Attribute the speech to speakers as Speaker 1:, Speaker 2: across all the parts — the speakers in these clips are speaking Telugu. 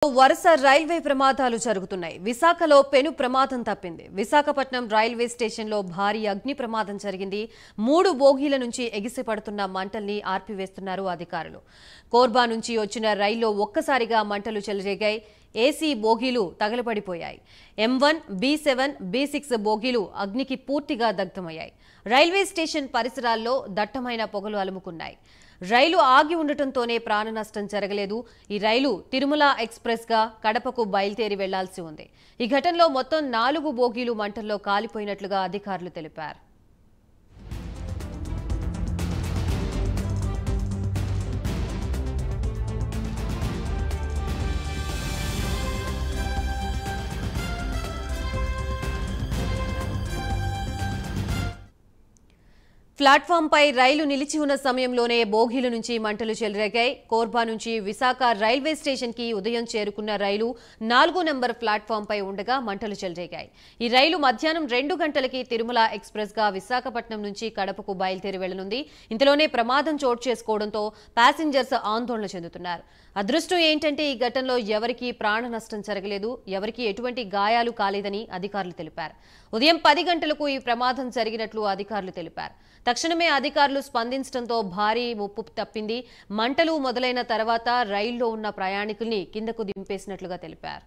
Speaker 1: వరుస రైల్వే ప్రమాదాలు జరుగుతున్నాయి. విశాఖలో పెను ప్రమాదం తప్పింది. విశాఖపట్నం రైల్వే స్టేషన్లో భారీ అగ్ని ప్రమాదం జరిగింది. 3 బోగీల నుంచి ఎగిసిపడుతున్న మంటల్ని ఆర్పివేస్తున్నారు అధికారులు. కోర్బా నుంచి వచ్చిన రైల్లో ఒక్కసారిగా మంటలు చెలరేగాయి. ఏసీ బోగీలు తగలబడిపోయాయి. M1, B7, B6 బోగీలు అగ్నికి పూర్తిగా దగ్ధమయ్యాయి. రైల్వే స్టేషన్ పరిసరాల్లో దట్టమైన పొగలు అలుముకున్నాయి. రైలు ఆగి ఉండటంతోనే ప్రాణ నష్టం జరగలేదు. ఈ రైలు తిరుమల ఎక్స్ప్రెస్ గా కడపకు బయలుదేరి వెళ్లాల్సి ఉంది. ఈ ఘటనలో మొత్తం 4 బోగీలు మంటల్లో కాలిపోయినట్లుగా అధికారులు తెలిపారు. ప్లాట్ఫామ్ పై రైలు నిలిచి ఉన్న సమయంలోనే బోగీల నుంచి మంటలు చెలరేగాయి. కోర్బా నుంచి విశాఖ రైల్వే స్టేషన్ కి ఉదయం చేరుకున్న రైలు 4 నెంబర్ ప్లాట్ఫామ్ పై ఉండగా మంటలు చెలరేగాయి. ఈ రైలు మధ్యాహ్నం 2 గంటలకి తిరుమల ఎక్స్ప్రెస్ గా విశాఖపట్నం నుంచి కడపకు బయలుదేరి వెళ్లనుంది. ఇంతలోనే ప్రమాదం చోటు చేసుకోవడంతో ప్యాసింజర్స్ ఆందోళన చెందుతున్నారు. అదృష్టం ఏంటంటే ఈ ఘటనలో ఎవరికీ ప్రాణ నష్టం జరగలేదు. ఎవరికీ ఎటువంటి గాయాలు కాలేదని అధికారులు తెలిపారు. ఉదయం 10 గంటలకు ఈ ప్రమాదం జరిగినట్లు అధికారులు తెలిపారు. తక్షణమే అధికారులు స్పందించడంతో భారీ ముప్పు తప్పింది. మంటలు మొదలైన తర్వాత రైల్లో ఉన్న ప్రయాణికుల్ని కిందకు దింపేసినట్లుగా తెలిపారు.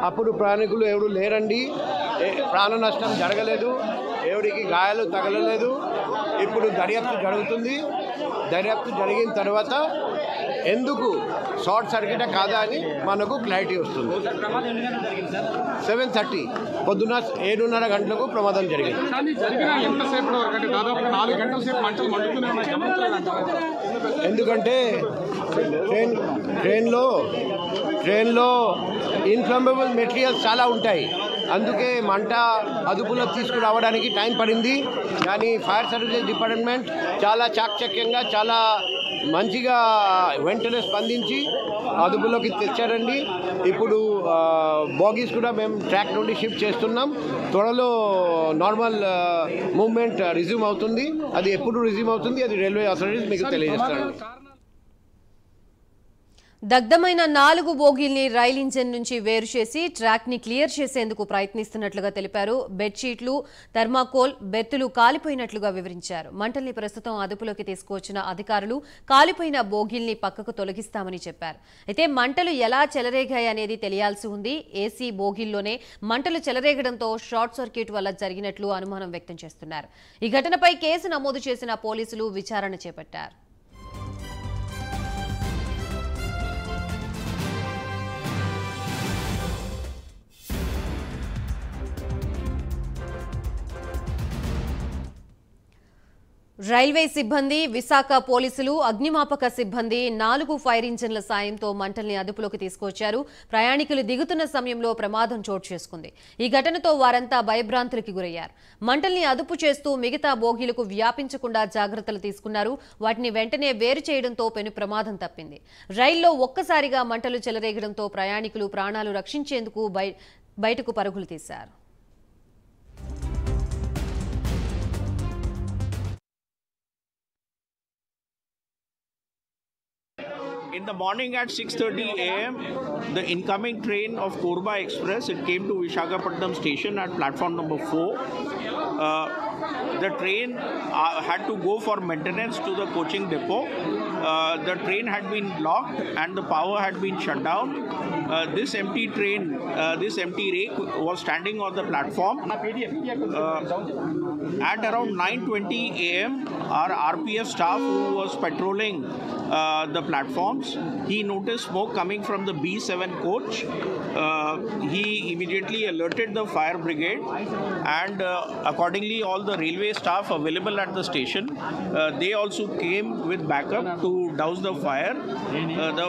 Speaker 2: అప్పుడు ప్రయాణికులు ఎవరు లేరండి. ప్రాణ నష్టం జరగలేదు. ఎవరికి గాయాలు తగలలేదు. ఇప్పుడు దర్యాప్తు జరుగుతుంది. దర్యాప్తు జరిగిన తర్వాత ఎందుకు షార్ట్ సర్క్యూట్ కాదా అని మనకు క్లారిటీ వస్తుంది. 7:30 పొద్దున 7:30 గంటలకు ప్రమాదం జరిగింది. ఎందుకంటే ట్రైన్లో ఇన్ఫ్లమబుల్ మెటీరియల్స్ చాలా ఉంటాయి. అందుకే మంట అదుపులో తీసుకురావడానికి టైం పడింది. కానీ ఫైర్ సర్వీసెస్ డిపార్ట్మెంట్ చాలా చాకచక్యంగా చాలా మంచిగా వెంటనే స్పందించి అదుపులోకి తెచ్చారండి. ఇప్పుడు బోగీస్ కూడా మేము ట్రాక్ నుండి షిఫ్ట్ చేస్తున్నాం. త్వరలో నార్మల్ మూవ్మెంట్ రిజ్యూమ్ అవుతుంది. అది ఎప్పుడు రిజ్యూమ్ అవుతుంది అది రైల్వే అథారిటీస్ మీకు తెలియజేస్తారు.
Speaker 1: దగ్ధమైన 4 బోగీల్ని రైల్ ఇంజిన్ నుంచి వేరు చేసి ట్రాక్ ని క్లియర్ చేసేందుకు ప్రయత్నిస్తున్నట్లుగా తెలిపారు. బెడ్షీట్లు, థర్మాకోల్, బెర్తులు కాలిపోయినట్లుగా వివరించారు. మంటల్ని ప్రస్తుతం అదుపులోకి తీసుకువచ్చిన అధికారులు కాలిపోయిన బోగీల్ని పక్కకు తొలగిస్తామని చెప్పారు. అయితే మంటలు ఎలా చెలరేగాయనేది తెలియాల్సి ఉంది. ఏసీ బోగీల్లోనే మంటలు చెలరేగడంతో షార్ట్ సర్క్యూట్ వల్ల జరిగినట్లు అనుమానం వ్యక్తం చేస్తున్నారు. ఈ ఘటనపై కేసు నమోదు చేసిన పోలీసులు విచారణ చేపట్టారు. రైల్వే సిబ్బంది, విశాఖ పోలీసులు, అగ్నిమాపక సిబ్బంది 4 ఫైర్ ఇంజిన్ల సాయంతో మంటల్ని అదుపులోకి తీసుకొచ్చారు. ప్రయాణికులు దిగుతున్న సమయంలో ప్రమాదం చోటు చేసుకుంది. ఈ ఘటనతో వారంతా భయభ్రాంతులకి గురయ్యారు. మంటల్ని అదుపు చేస్తూ మిగతా బోగీలకు వ్యాపించకుండా జాగ్రత్తలు తీసుకున్నారు. వాటిని వెంటనే వేరు చేయడంతో పెను ప్రమాదం తప్పింది. రైల్లో ఒక్కసారిగా మంటలు చెలరేగడంతో ప్రయాణికులు ప్రాణాలు రక్షించేందుకు బయటకు పరుగులు తీశారు.
Speaker 3: In the morning at 6:30 a.m., the incoming train of Korba Express, it came to Visakhapatnam station at platform number 4. The train had to go for maintenance to the coaching depot. The train had been blocked and the power had been shut down. This empty train, this empty rake was standing on the platform. At around 9:20 a.m., our RPF staff who was patrolling the platforms, he noticed smoke coming from the B7 coach. He immediately alerted the fire brigade and accordingly all the railway staff available at the station, they also came with backup to douse the fire. The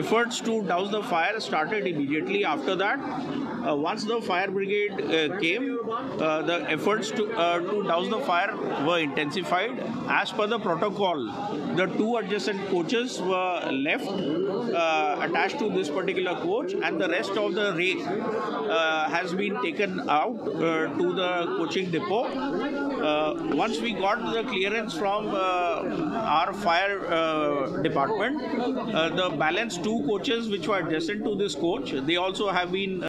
Speaker 3: efforts to douse the fire started immediately after that. Once the fire brigade came, the efforts to douse the fire were intensified. As per the protocol, the 2 adjacent coaches were left attached to this particular coach, and the rest of the rake has been taken out to the coaching depot. Once we got the clearance from our fire department, the balance 2 coaches which were adjacent to this coach, they also have been